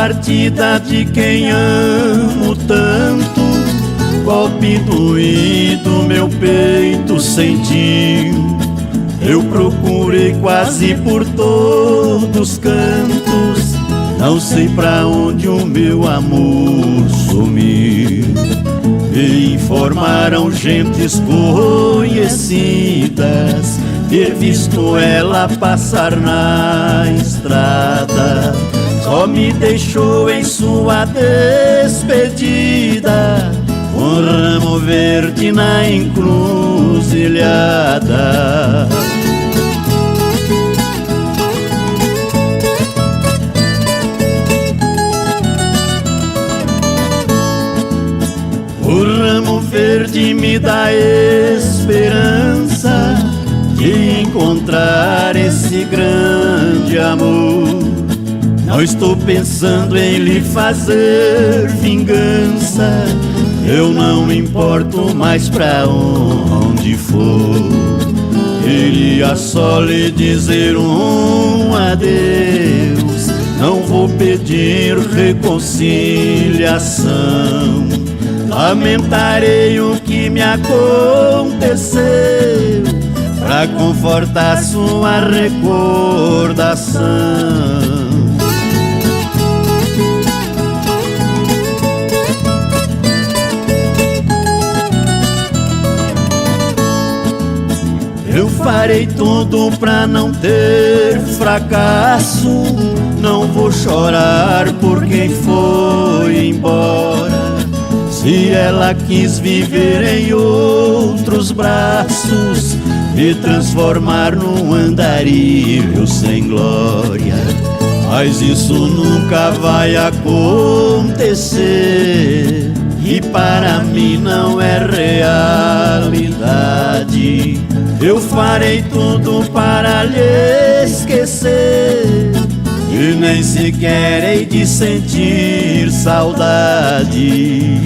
partida de quem amo tanto, golpe doído meu peito sentiu. Eu procurei quase por todos os cantos, não sei pra onde o meu amor sumiu. Me informaram gentes conhecidas ter visto ela passar na estrada. Só me deixou em sua despedida um ramo verde na encruzilhada. O ramo verde me dá esperança de encontrar esse grande amor. Não estou pensando em lhe fazer vingança, eu não me importo mais pra onde for. Queria só lhe dizer um adeus, não vou pedir reconciliação. Lamentarei o que me aconteceu pra confortar sua recordação. Eu farei tudo pra não ter fracasso, não vou chorar por quem foi embora. Se ela quis viver em outros braços, me transformar num andarilho sem glória, mas isso nunca vai acontecer, e para mim não é realidade. Eu farei tudo para lhe esquecer, e nem sequer hei de sentir saudade.